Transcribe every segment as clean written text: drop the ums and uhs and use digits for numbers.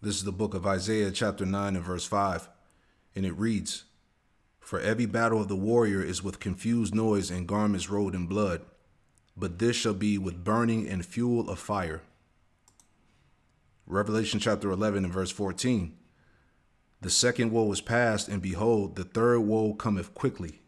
This is the book of Isaiah chapter 9 and verse 5. And it reads, "For every battle of the warrior is with confused noise and garments rolled in blood, but this shall be with burning and fuel of fire." Revelation chapter 11 and verse 14. "The second woe is past, and behold, the third woe cometh quickly."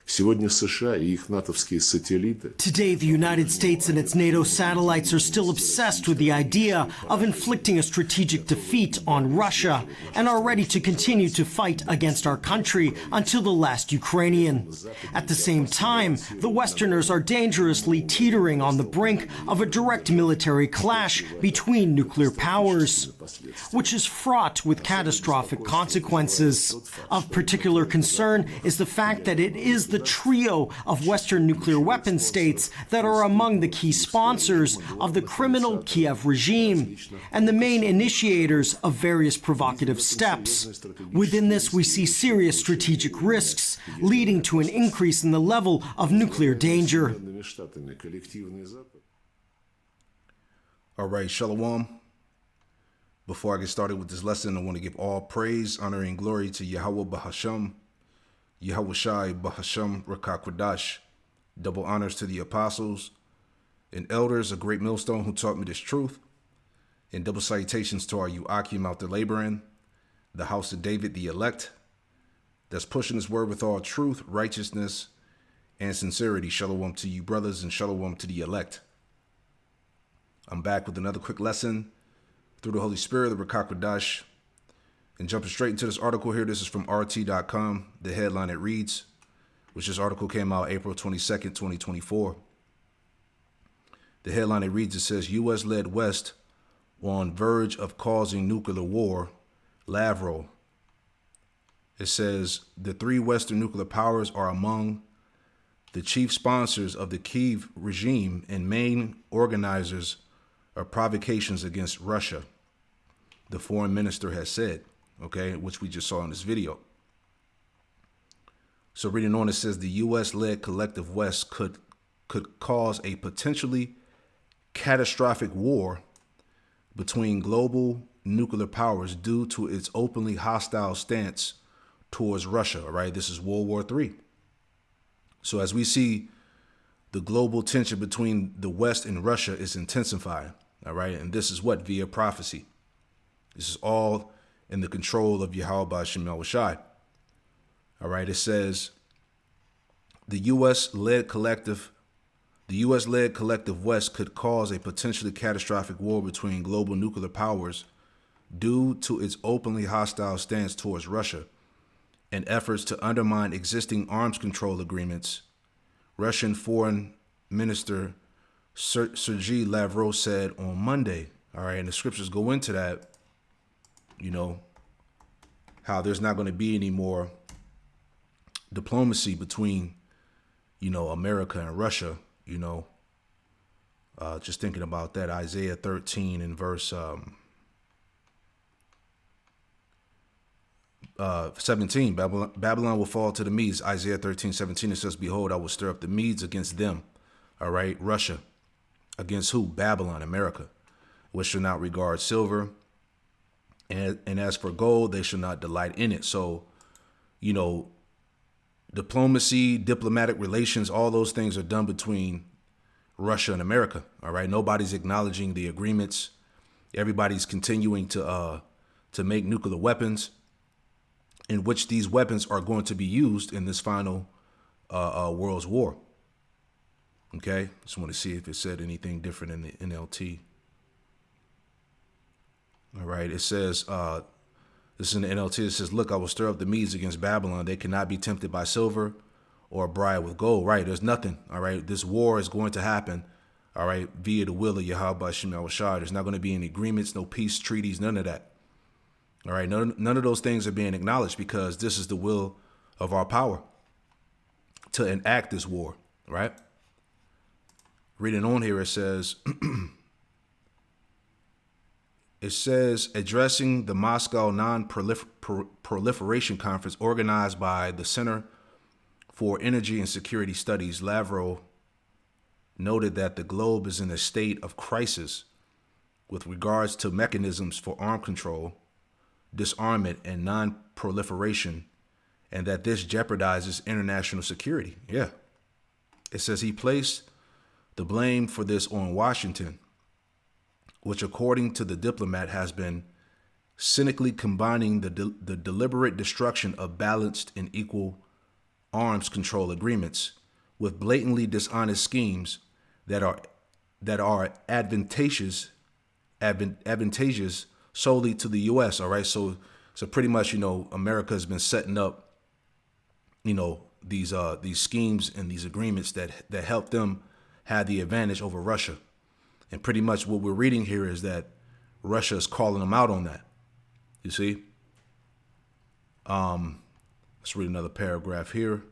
Сегодня США и их натовские сателлиты Today, the United States and its NATO satellites are still obsessed with the idea of inflicting a strategic defeat on Russia and are ready to continue to fight against our country until the last Ukrainian. At the same time, the Westerners are dangerously teetering on the brink of a direct military clash between nuclear powers, which is fraught with catastrophic consequences. Of particular concern is the fact that it is the trio of Western nuclear weapon states that are among the key sponsors of the criminal Kiev regime and the main initiators of various provocative steps. Within this, we see serious strategic risks, leading to an increase in the level of nuclear danger. All right, Shalom. Before I get started with this lesson, I want to give all praise, honor, and glory to Yahweh Bahasham, Yahweh Shai Bahasham Rakakwadash. Double honors to the apostles and elders, a great millstone who taught me this truth. And double salutations to our Yuakim out there laboring, the house of David, the elect, that's pushing his word with all truth, righteousness, and sincerity. Shalom to you, brothers, and shalom to the elect. I'm back with another quick lesson through the Holy Spirit of Rakakwadash. And jumping straight into this article here, this is from RT.com. The headline it reads, which this article came out April 22nd, 2024. The headline it reads, it says, U.S.-led West on verge of causing nuclear war, Lavrov. It says, the three Western nuclear powers are among the chief sponsors of the Kiev regime and main organizers of provocations against Russia, the foreign minister has said. Okay, which we just saw in this video. So reading on, it says the U.S.-led collective West could cause a potentially catastrophic war between global nuclear powers due to its openly hostile stance towards Russia. All right, this is World War III. So as we see, the global tension between the West and Russia is intensifying. All right, and this is what? Via prophecy. This is all in the control of Yahweh Ba'Shem Yahweh Shai. All right, it says the U.S.-led collective West could cause a potentially catastrophic war between global nuclear powers due to its openly hostile stance towards Russia and efforts to undermine existing arms control agreements. Russian Foreign Minister Sergei Lavrov said on Monday. All right, and the scriptures go into that. You know, how there's not going to be any more diplomacy between, you know, America and Russia, you know. Just thinking about that, Isaiah 13 and verse 17, Babylon will fall to the Medes. Isaiah 13:17, it says, behold, I will stir up the Medes against them. All right, Russia. Against who? Babylon, America, which shall not regard silver. And as for gold, they shall not delight in it. So, you know, diplomacy, diplomatic relations, all those things are done between Russia and America. All right. Nobody's acknowledging the agreements. Everybody's continuing to make nuclear weapons, in which these weapons are going to be used in this final world's war. OK, just want to see if it said anything different in the NLT. All right, it says, this is in the NLT, it says, look, I will stir up the Medes against Babylon. They cannot be tempted by silver or bribe with gold. Right, there's nothing. All right, this war is going to happen, all right, via the will of Yahweh Ba'Shem Yahweh Shai. There's not going to be any agreements, no peace treaties, none of that. All right, none of those things are being acknowledged because this is the will of our power to enact this war, right? Reading on here, it says... It says, addressing the Moscow Non-Proliferation Conference organized by the Center for Energy and Security Studies, Lavrov noted that the globe is in a state of crisis with regards to mechanisms for arm control, disarmament, and non-proliferation, and that this jeopardizes international security. Yeah. It says he placed the blame for this on Washington, which, according to the diplomat, has been cynically combining the deliberate destruction of balanced and equal arms control agreements with blatantly dishonest schemes that are advantageous solely to the U.S. All right, so pretty much, America has been setting up, these schemes and these agreements that help them have the advantage over Russia, and pretty much what we're reading here is that Russia is calling them out on that. You see. Let's read another paragraph here,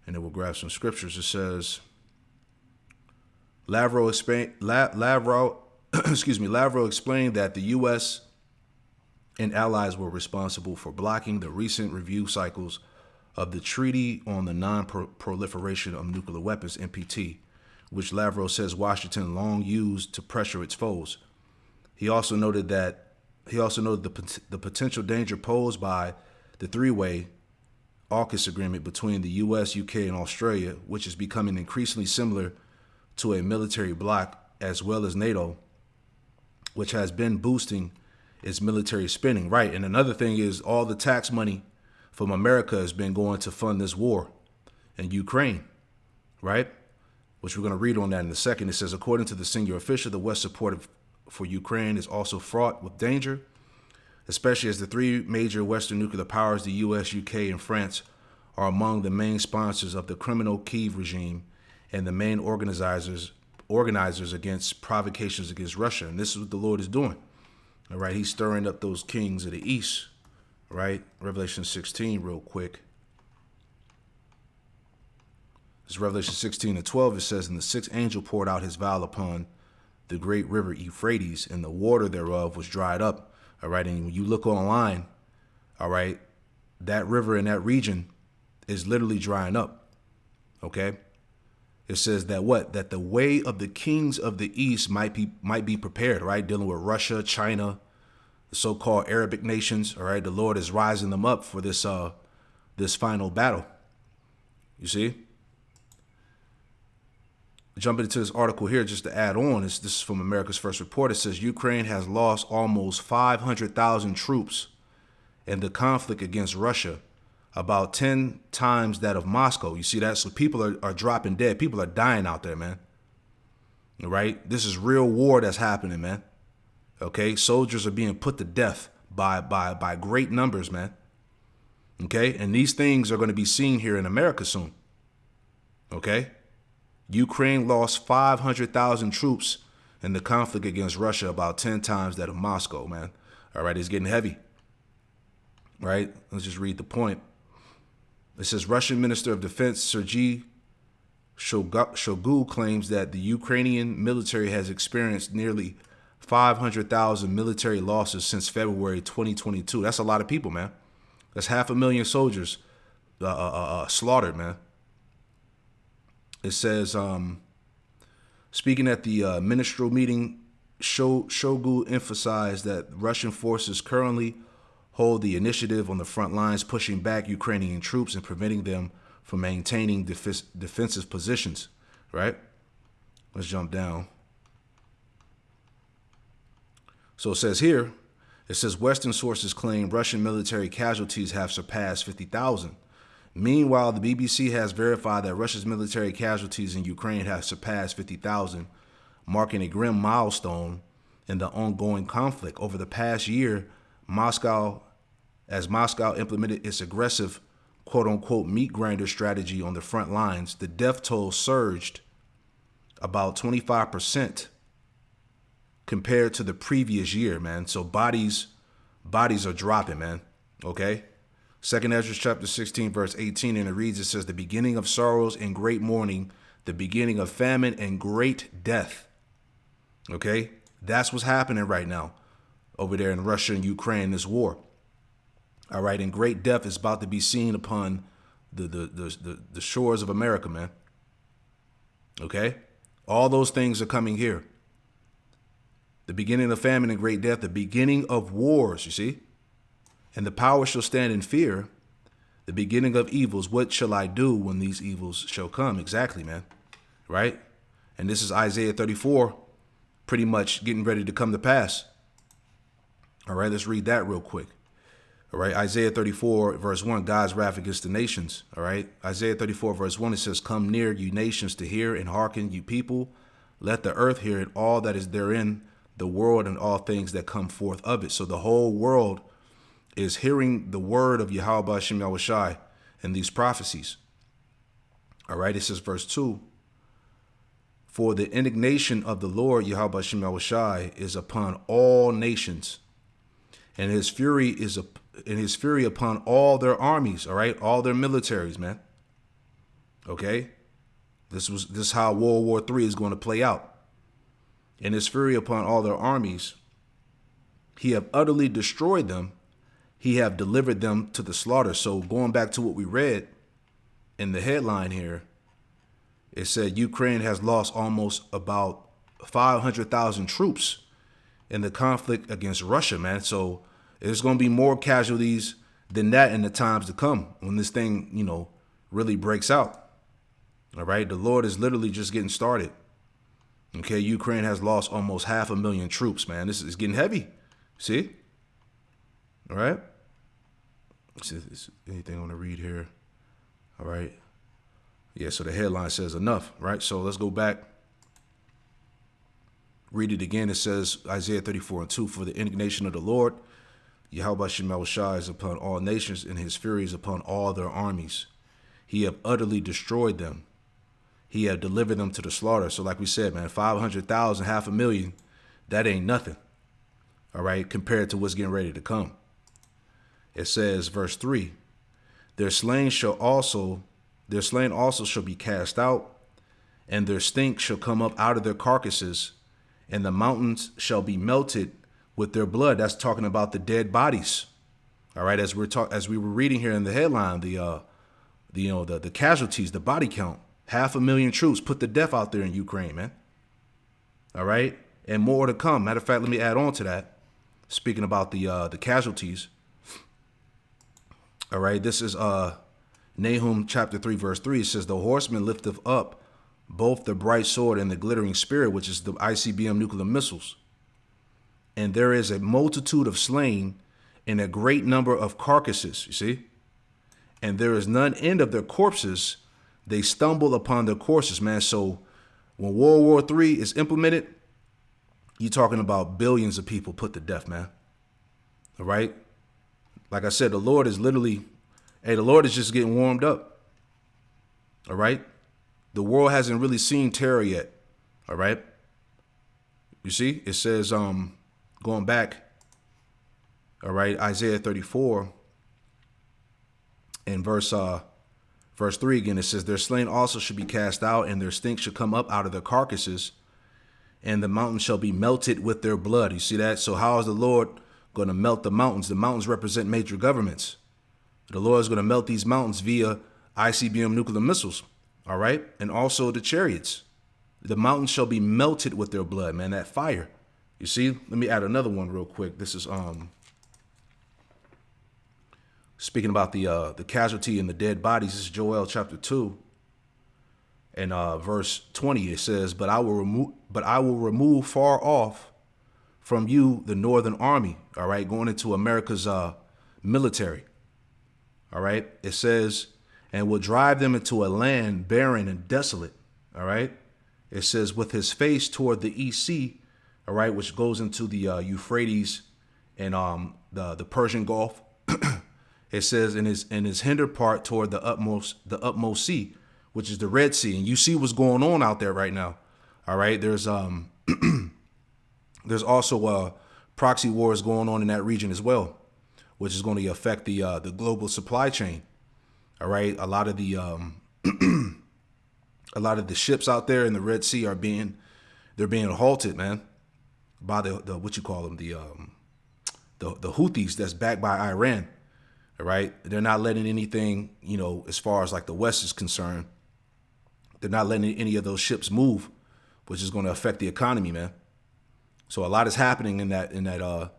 and then we'll grab some scriptures. It says, Lavrov explained that the U.S. and allies were responsible for blocking the recent review cycles of the Treaty on the Non-Proliferation of Nuclear Weapons, NPT, which Lavrov says Washington long used to pressure its foes. He also noted the potential danger posed by the three-way AUKUS agreement between the U.S., UK, and Australia, which is becoming increasingly similar to a military bloc, as well as NATO, which has been boosting its military spending. Right, and another thing is all the tax money from America has been going to fund this war in Ukraine, right? Which we're going to read on that in a second. It says, according to the senior official, the West's support for Ukraine is also fraught with danger, especially as the three major Western nuclear powers, the U.S., UK, and France, are among the main sponsors of the criminal Kyiv regime and the main organizers against provocations against Russia. And this is what the Lord is doing. All right, he's stirring up those kings of the east, right? Revelation 16 real quick. It's Revelation 16:12. It says, and the sixth angel poured out his vial upon the great river Euphrates, and the water thereof was dried up. All right, and when you look online, all right, that river in that region is literally drying up. Okay, it says that that the way of the kings of the east might be prepared, right? Dealing with Russia, China, the so-called Arabic nations. All right, the Lord is rising them up for this final battle. You see. Jumping into this article here, just to add on, this is from America's First Report. It says Ukraine has lost almost 500,000 troops in the conflict against Russia, about 10 times that of Moscow. You see that? So people are dropping dead. People are dying out there, man. All right? This is real war that's happening, man. Okay? Soldiers are being put to death by great numbers, man. Okay? And these things are going to be seen here in America soon. Okay? Ukraine lost 500,000 troops in the conflict against Russia, about 10 times that of Moscow, man. All right, it's getting heavy. Right? Let's just read the point. It says Russian Minister of Defense Sergei Shoigu claims that the Ukrainian military has experienced nearly 500,000 military losses since February 2022. That's a lot of people, man. That's 500,000 soldiers slaughtered, man. It says, speaking at the ministerial meeting, Shoigu emphasized that Russian forces currently hold the initiative on the front lines, pushing back Ukrainian troops and preventing them from maintaining defensive positions, right? Let's jump down. So it says here, it says Western sources claim Russian military casualties have surpassed 50,000. Meanwhile, the BBC has verified that Russia's military casualties in Ukraine have surpassed 50,000, marking a grim milestone in the ongoing conflict. Over the past year, Moscow implemented its aggressive, quote-unquote, meat grinder strategy on the front lines, the death toll surged about 25% compared to the previous year, man. So bodies are dropping, man, okay? 2 Ezra chapter 16, verse 18, and it reads, it says, the beginning of sorrows and great mourning, the beginning of famine and great death. Okay? That's what's happening right now over there in Russia and Ukraine, this war. All right, and great death is about to be seen upon the shores of America, man. Okay? All those things are coming here. The beginning of famine and great death, the beginning of wars, you see? And the power shall stand in fear, the beginning of evils. What shall I do when these evils shall come? Exactly, man. Right? And this is Isaiah 34, pretty much getting ready to come to pass. All right, let's read that real quick. All right, Isaiah 34, verse 1, God's wrath against the nations. All right, Isaiah 34, verse 1, it says, come near, you nations, to hear, and hearken, you people. Let the earth hear it, all that is therein, the world and all things that come forth of it. So the whole world is hearing the word of Yahweh Hashem Yahushai and these prophecies. All right, it says, verse 2, for the indignation of the Lord Yahweh Hashem Yahushai is upon all nations, and his fury is upon all their armies. All right, all their militaries, man. Okay, this is how World War III is going to play out. And his fury upon all their armies, he have utterly destroyed them. He have delivered them to the slaughter. So going back to what we read in the headline here, it said Ukraine has lost almost about 500,000 troops in the conflict against Russia, man. So there's going to be more casualties than that in the times to come when this thing, really breaks out. All right. The Lord is literally just getting started. Okay. Ukraine has lost almost 500,000 troops, man. This is getting heavy. See? All right. Is anything I want to read here? All right. Yeah. So the headline says enough, right? So let's go back. Read it again. It says Isaiah 34:2, for the indignation of the Lord Yahweh Shemel Shai is upon all nations, and his fury is upon all their armies. He have utterly destroyed them. He have delivered them to the slaughter. So like we said, man, 500,000, 500,000, that ain't nothing. All right, compared to what's getting ready to come. It says, verse 3, their slain also shall be cast out, and their stink shall come up out of their carcasses, and the mountains shall be melted with their blood. That's talking about the dead bodies. All right, as we were reading here in the headline, the casualties, the body count, 500,000 troops put to death out there in Ukraine, man. All right, and more to come. Matter of fact, let me add on to that. Speaking about the casualties. All right, this is Nahum chapter 3, verse 3. It says, the horseman lifteth up both the bright sword and the glittering spear, which is the ICBM nuclear missiles. And there is a multitude of slain and a great number of carcasses, you see? And there is none end of their corpses. They stumble upon their courses, man. So when World War III is implemented, you're talking about billions of people put to death, man. All right? Like I said, the Lord is just getting warmed up. All right? The world hasn't really seen terror yet. All right? You see? It says, going back, all right, Isaiah 34 and verse 3 again, it says, their slain also should be cast out, and their stink should come up out of their carcasses, and the mountains shall be melted with their blood. You see that? So how is the Lord going to melt the mountains? The mountains represent major governments. The Lord is going to melt these mountains via ICBM nuclear missiles. All right. And also the chariots. The mountains shall be melted with their blood, man. That fire. You see, let me add another one real quick. This is speaking about the casualty and the dead bodies. This is Joel chapter 2 and verse 20. It says, but I will remove far off from you the northern army. All right, going into America's military. All right, it says, and will drive them into a land barren and desolate. All right, it says, with his face toward the east sea. All right, which goes into the Euphrates and the Persian Gulf. It says in his hinder part toward the utmost sea, which is the Red Sea. And you see what's going on out there right now. All right, there's there's also proxy wars going on in that region as well, which is going to affect the global supply chain. All right, a lot of the ships out there in the Red Sea they're being halted, man, by the what you call them, the Houthis that's backed by Iran. All right, they're not letting anything, as far as like the West is concerned, they're not letting any of those ships move, which is going to affect the economy, man. So a lot is happening in that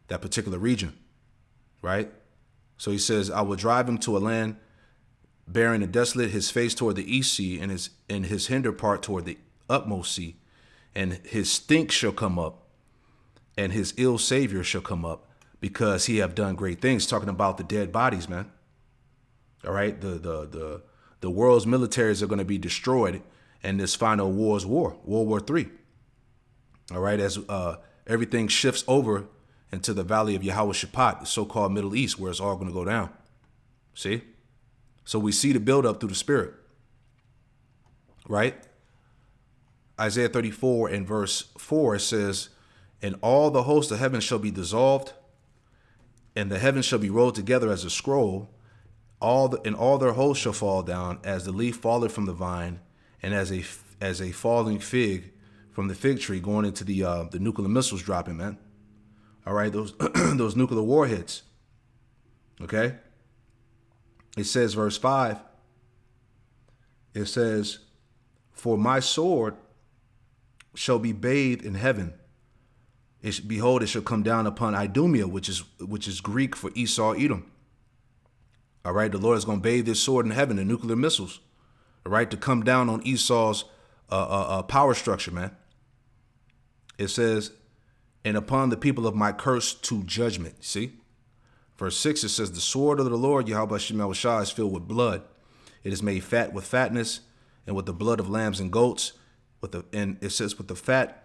particular region, right? So he says, I will drive him to a land bearing and desolate, his face toward the east sea, and his hinder part toward the utmost sea. And his stink shall come up, and his ill savior shall come up, because he have done great things. Talking about the dead bodies, man. All right, the world's militaries are going to be destroyed in this final World War III. All right, as everything shifts over into the valley of Yahweh Shaphat, the so-called Middle East, where it's all going to go down. See? So we see the buildup through the Spirit. Right? Isaiah 34 and verse 4, it says, and all the host of heaven shall be dissolved, and the heavens shall be rolled together as a scroll, and all their hosts shall fall down, as the leaf falleth from the vine, and as a falling fig from the fig tree, going into the nuclear missiles dropping, man. All right, those those nuclear warheads. Okay. It says, verse 5. It says, for my sword shall be bathed in heaven. Behold, it shall come down upon Idumea, which is Greek for Esau, Edom. All right, the Lord is going to bathe this sword in heaven, the nuclear missiles. All right, to come down on Esau's power structure, man. It says, and upon the people of my curse to judgment. See? Verse 6, it says, the sword of the Lord, Yahweh Shemel Shah, is filled with blood. It is made fat with fatness, and with the blood of lambs and goats, and it says with the fat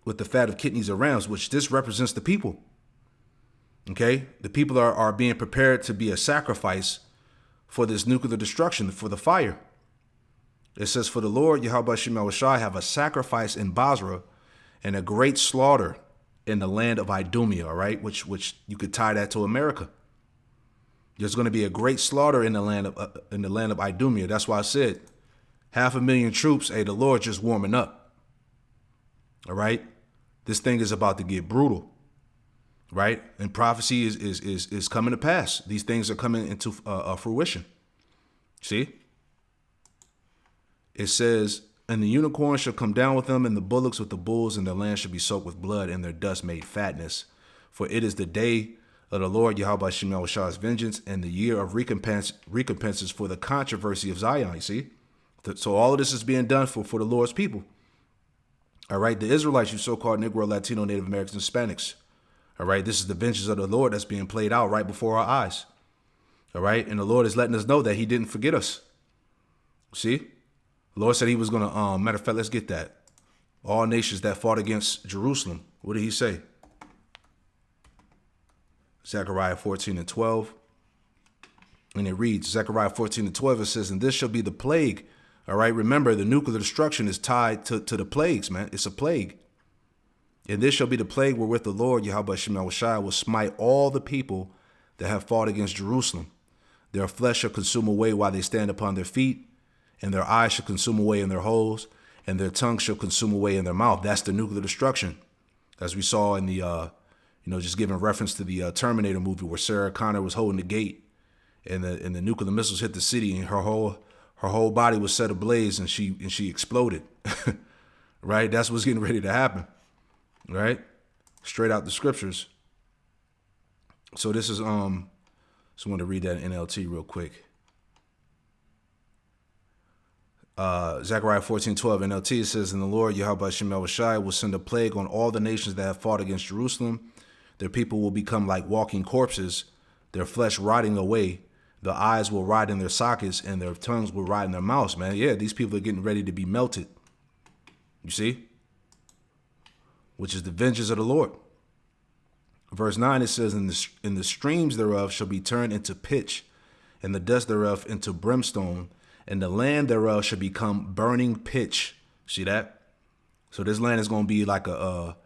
of kidneys of rams, which this represents the people. Okay? The people are being prepared to be a sacrifice for this nuclear destruction, for the fire. It says, for the Lord, Yahweh Shemel Shah, have a sacrifice in Basra, and a great slaughter in the land of Idumea, all right? Which you could tie that to America. There's going to be a great slaughter in the land of Idumea. That's why I said 500,000 troops. Hey, the Lord just warming up. All right? This thing is about to get brutal. Right? And prophecy is coming to pass. These things are coming into fruition. See? It says, and the unicorn shall come down with them, and the bullocks with the bulls, and their land shall be soaked with blood, and their dust made fatness. For it is the day of the Lord Yahweh Shemel Shah's vengeance, and the year of recompenses for the controversy of Zion. You see? So all of this is being done for the Lord's people. All right? The Israelites, you so-called Negro, Latino, Native Americans, Hispanics. All right? This is the vengeance of the Lord that's being played out right before our eyes. All right? And the Lord is letting us know that he didn't forget us. See? The Lord said he was going to, matter of fact, let's get that. All nations that fought against Jerusalem. What did he say? Zechariah 14 and 12. And it reads, Zechariah 14 and 12, it says, and this shall be the plague. All right, remember, the nuclear destruction is tied to the plagues, man. It's a plague. And this shall be the plague wherewith the Lord, Yahweh Shemel Shah, will smite all the people that have fought against Jerusalem. Their flesh shall consume away while they stand upon their feet, and their eyes shall consume away in their holes, and their tongue shall consume away in their mouth. That's the nuclear destruction. As we saw in the, just giving reference to the Terminator movie where Sarah Connor was holding the gate, and the nuclear missiles hit the city, and her whole body was set ablaze, and she exploded. Right? That's what's getting ready to happen. Right? Straight out the scriptures. So this is, so I want to read that in NLT real quick. Zechariah 14:12 NLT says, and the Lord Yahweh Shemel Shai will send a plague on all the nations that have fought against Jerusalem. Their people will become like walking corpses, their flesh rotting away. The eyes will rot in their sockets, and their tongues will rot in their mouths, man. Yeah, these people are getting ready to be melted. You see? Which is the vengeance of the Lord. Verse 9, it says, in the streams thereof shall be turned into pitch, and the dust thereof into brimstone, and the land thereof shall become burning pitch. See that? So this land is going to be like a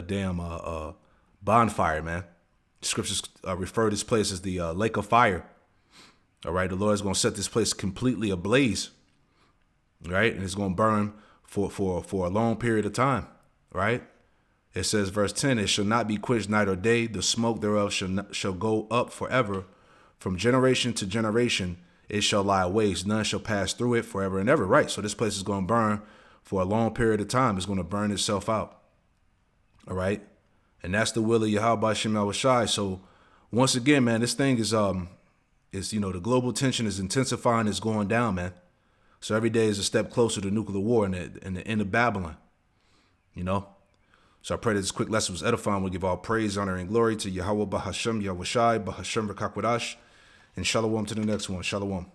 damn bonfire, man. Scriptures refer to this place as the lake of fire. All right, the Lord is going to set this place completely ablaze. Right, and it's going to burn for a long period of time. Right. It says, verse 10, it shall not be quenched night or day. The smoke thereof shall go up forever. From generation to generation, it shall lie waste. None shall pass through it forever and ever. Right. So this place is going to burn for a long period of time, it's going to burn itself out. All right? And that's the will of Yahweh Shem Yahushai. So once again, man, this thing is the global tension is intensifying, it's going down, man. So every day is a step closer to nuclear war and the end of Babylon. So I pray that this quick lesson was edifying. We give all praise, honor, and glory to Yahweh Bahashem, Yahushai, Bahashem Rakakwadash, and Shalom to the next one. Shalom.